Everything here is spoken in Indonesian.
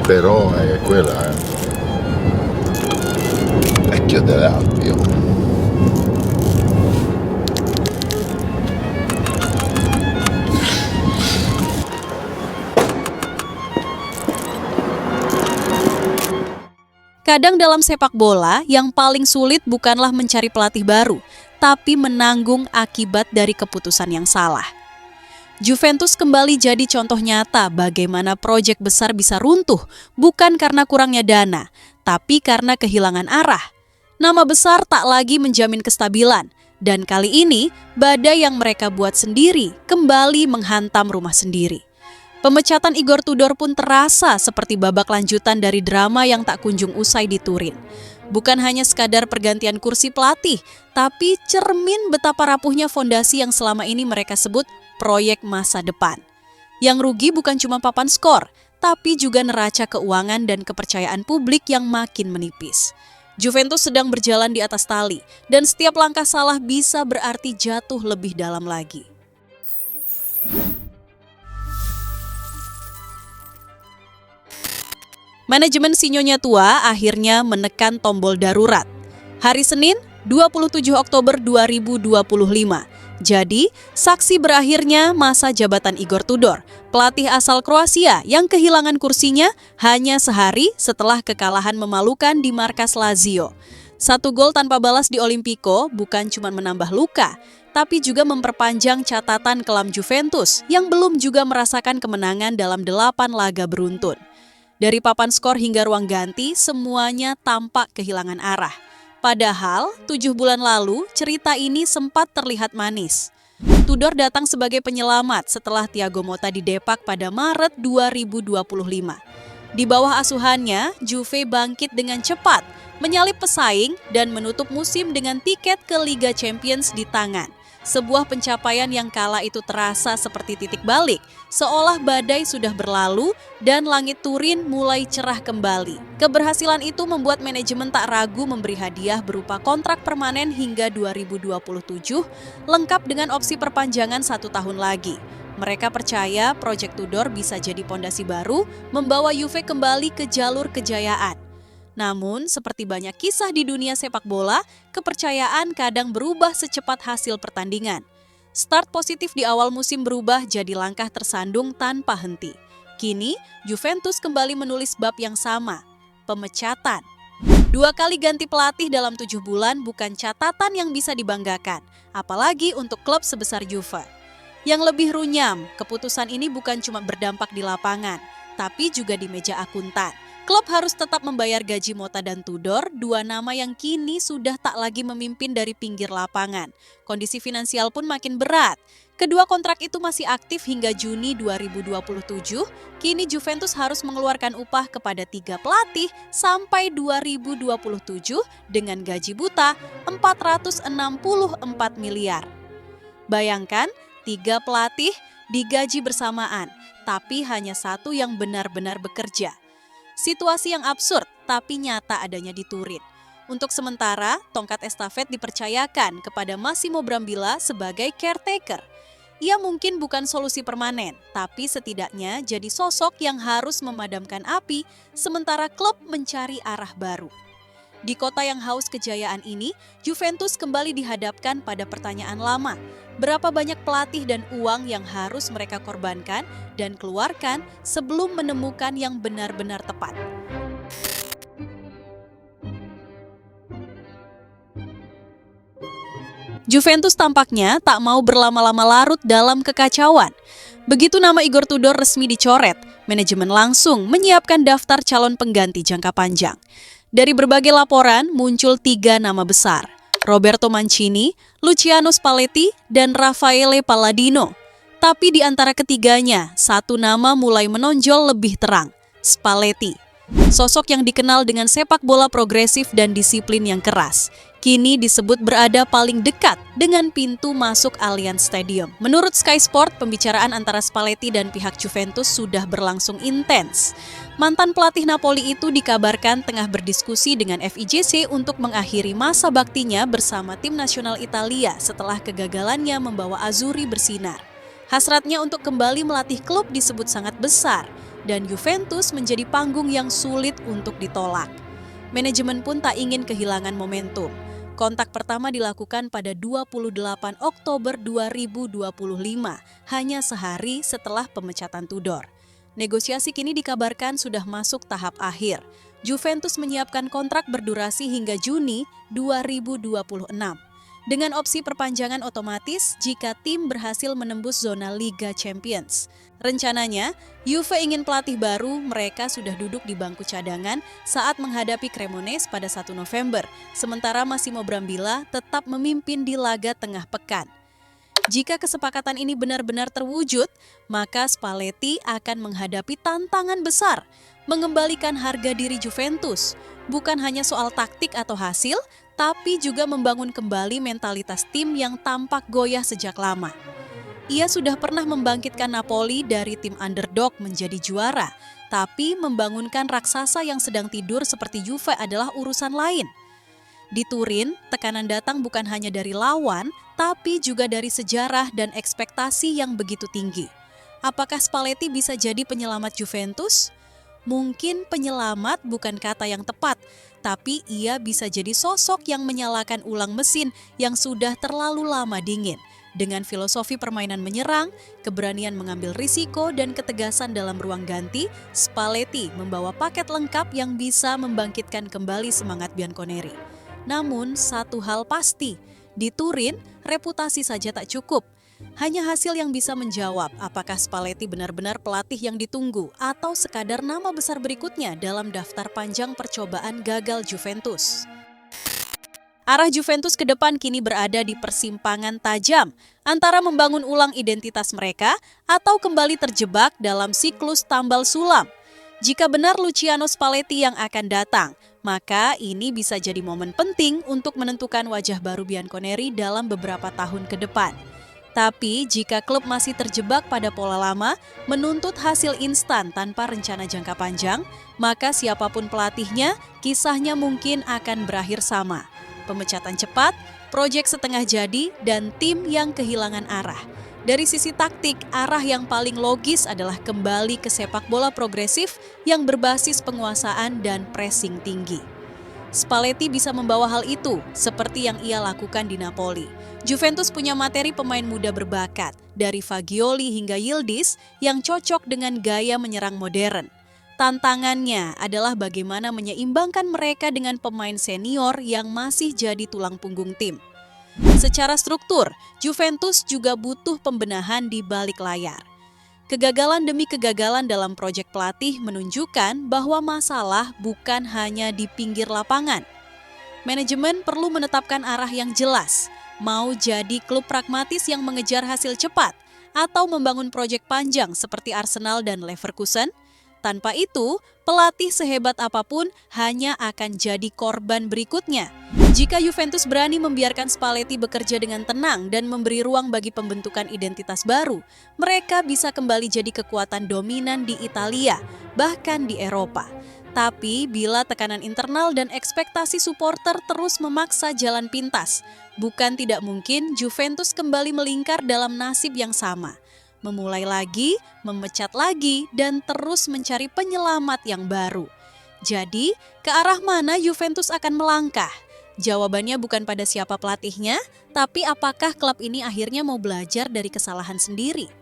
però è quella, vecchio delle Alpi. Kadang dalam sepak bola, yang paling sulit bukanlah mencari pelatih baru, tapi menanggung akibat dari keputusan yang salah. Juventus kembali jadi contoh nyata bagaimana proyek besar bisa runtuh, bukan karena kurangnya dana, tapi karena kehilangan arah. Nama besar tak lagi menjamin kestabilan, dan kali ini badai yang mereka buat sendiri kembali menghantam rumah sendiri. Pemecatan Igor Tudor pun terasa seperti babak lanjutan dari drama yang tak kunjung usai di Turin. Bukan hanya sekadar pergantian kursi pelatih, tapi cermin betapa rapuhnya fondasi yang selama ini mereka sebut proyek masa depan. Yang rugi bukan cuma papan skor, tapi juga neraca keuangan dan kepercayaan publik yang makin menipis. Juventus sedang berjalan di atas tali, dan setiap langkah salah bisa berarti jatuh lebih dalam lagi. Manajemen Sinyonya tua akhirnya menekan tombol darurat. Hari Senin, 27 Oktober 2025. Jadi, saksi berakhirnya masa jabatan Igor Tudor, pelatih asal Kroasia yang kehilangan kursinya hanya sehari setelah kekalahan memalukan di markas Lazio. 1 gol tanpa balas di Olimpico bukan cuma menambah luka, tapi juga memperpanjang catatan kelam Juventus yang belum juga merasakan kemenangan dalam 8 laga beruntun. Dari papan skor hingga ruang ganti, semuanya tampak kehilangan arah. Padahal, 7 bulan lalu, cerita ini sempat terlihat manis. Tudor datang sebagai penyelamat setelah Thiago Motta didepak pada Maret 2025. Di bawah asuhannya, Juve bangkit dengan cepat, menyalip pesaing dan menutup musim dengan tiket ke Liga Champions di tangan. Sebuah pencapaian yang kala itu terasa seperti titik balik, seolah badai sudah berlalu dan langit Turin mulai cerah kembali. Keberhasilan itu membuat manajemen tak ragu memberi hadiah berupa kontrak permanen hingga 2027, lengkap dengan opsi perpanjangan 1 tahun lagi. Mereka percaya proyek Tudor bisa jadi pondasi baru, membawa Juve kembali ke jalur kejayaan. Namun, seperti banyak kisah di dunia sepak bola, kepercayaan kadang berubah secepat hasil pertandingan. Start positif di awal musim berubah jadi langkah tersandung tanpa henti. Kini, Juventus kembali menulis bab yang sama, pemecatan. 2 kali ganti pelatih dalam 7 bulan bukan catatan yang bisa dibanggakan, apalagi untuk klub sebesar Juve. Yang lebih runyam, keputusan ini bukan cuma berdampak di lapangan, tapi juga di meja akuntan. Klub harus tetap membayar gaji Motta dan Tudor, 2 nama yang kini sudah tak lagi memimpin dari pinggir lapangan. Kondisi finansial pun makin berat. Kedua kontrak itu masih aktif hingga Juni 2027, kini Juventus harus mengeluarkan upah kepada 3 pelatih sampai 2027 dengan gaji buta 464 miliar. Bayangkan, 3 pelatih digaji bersamaan, tapi hanya 1 yang benar-benar bekerja. Situasi yang absurd, tapi nyata adanya di Turin. Untuk sementara, tongkat estafet dipercayakan kepada Massimo Brambilla sebagai caretaker. Ia mungkin bukan solusi permanen, tapi setidaknya jadi sosok yang harus memadamkan api, sementara klub mencari arah baru. Di kota yang haus kejayaan ini, Juventus kembali dihadapkan pada pertanyaan lama. Berapa banyak pelatih dan uang yang harus mereka korbankan dan keluarkan sebelum menemukan yang benar-benar tepat? Juventus tampaknya tak mau berlama-lama larut dalam kekacauan. Begitu nama Igor Tudor resmi dicoret, manajemen langsung menyiapkan daftar calon pengganti jangka panjang. Dari berbagai laporan muncul 3 nama besar, Roberto Mancini, Luciano Spalletti, dan Raffaele Palladino. Tapi di antara ketiganya, 1 nama mulai menonjol lebih terang, Spalletti. Sosok yang dikenal dengan sepak bola progresif dan disiplin yang keras, kini disebut berada paling dekat dengan pintu masuk Allianz Stadium. Menurut Sky Sport, pembicaraan antara Spalletti dan pihak Juventus sudah berlangsung intens. Mantan pelatih Napoli itu dikabarkan tengah berdiskusi dengan FIGC untuk mengakhiri masa baktinya bersama tim nasional Italia setelah kegagalannya membawa Azzurri bersinar. Hasratnya untuk kembali melatih klub disebut sangat besar. dan Juventus menjadi panggung yang sulit untuk ditolak. Manajemen pun tak ingin kehilangan momentum. Kontak pertama dilakukan pada 28 Oktober 2025, hanya sehari setelah pemecatan Tudor. Negosiasi kini dikabarkan sudah masuk tahap akhir. Juventus menyiapkan kontrak berdurasi hingga Juni 2026. Dengan opsi perpanjangan otomatis jika tim berhasil menembus zona Liga Champions. Rencananya, Juve ingin pelatih baru, mereka sudah duduk di bangku cadangan saat menghadapi Cremonese pada 1 November, sementara Massimo Brambilla tetap memimpin di laga tengah pekan. Jika kesepakatan ini benar-benar terwujud, maka Spalletti akan menghadapi tantangan besar, mengembalikan harga diri Juventus, bukan hanya soal taktik atau hasil, tapi juga membangun kembali mentalitas tim yang tampak goyah sejak lama. Ia sudah pernah membangkitkan Napoli dari tim underdog menjadi juara, tapi membangunkan raksasa yang sedang tidur seperti Juve adalah urusan lain. Di Turin, tekanan datang bukan hanya dari lawan, tapi juga dari sejarah dan ekspektasi yang begitu tinggi. Apakah Spalletti bisa jadi penyelamat Juventus? Mungkin penyelamat bukan kata yang tepat, tapi ia bisa jadi sosok yang menyalakan ulang mesin yang sudah terlalu lama dingin. Dengan filosofi permainan menyerang, keberanian mengambil risiko, dan ketegasan dalam ruang ganti, Spalletti membawa paket lengkap yang bisa membangkitkan kembali semangat Bianconeri. Namun, satu hal pasti, di Turin, reputasi saja tak cukup. Hanya hasil yang bisa menjawab apakah Spalletti benar-benar pelatih yang ditunggu atau sekadar nama besar berikutnya dalam daftar panjang percobaan gagal Juventus. Arah Juventus ke depan kini berada di persimpangan tajam antara membangun ulang identitas mereka atau kembali terjebak dalam siklus tambal sulam. Jika benar Luciano Spalletti yang akan datang, maka ini bisa jadi momen penting untuk menentukan wajah baru Bianconeri dalam beberapa tahun ke depan. Tapi jika klub masih terjebak pada pola lama, menuntut hasil instan tanpa rencana jangka panjang, maka siapapun pelatihnya, kisahnya mungkin akan berakhir sama. Pemecatan cepat, proyek setengah jadi, dan tim yang kehilangan arah. Dari sisi taktik, arah yang paling logis adalah kembali ke sepak bola progresif yang berbasis penguasaan dan pressing tinggi. Spalletti bisa membawa hal itu, seperti yang ia lakukan di Napoli. Juventus punya materi pemain muda berbakat, dari Fagioli hingga Yildiz yang cocok dengan gaya menyerang modern. Tantangannya adalah bagaimana menyeimbangkan mereka dengan pemain senior yang masih jadi tulang punggung tim. Secara struktur, Juventus juga butuh pembenahan di balik layar. Kegagalan demi kegagalan dalam proyek pelatih menunjukkan bahwa masalah bukan hanya di pinggir lapangan. Manajemen perlu menetapkan arah yang jelas, mau jadi klub pragmatis yang mengejar hasil cepat, atau membangun proyek panjang seperti Arsenal dan Leverkusen. Tanpa itu, pelatih sehebat apapun hanya akan jadi korban berikutnya. Jika Juventus berani membiarkan Spalletti bekerja dengan tenang dan memberi ruang bagi pembentukan identitas baru, mereka bisa kembali jadi kekuatan dominan di Italia, bahkan di Eropa. Tapi bila tekanan internal dan ekspektasi supporter terus memaksa jalan pintas, bukan tidak mungkin Juventus kembali melingkar dalam nasib yang sama. Memulai lagi, memecat lagi, dan terus mencari penyelamat yang baru. Jadi, ke arah mana Juventus akan melangkah? Jawabannya bukan pada siapa pelatihnya, tapi apakah klub ini akhirnya mau belajar dari kesalahan sendiri.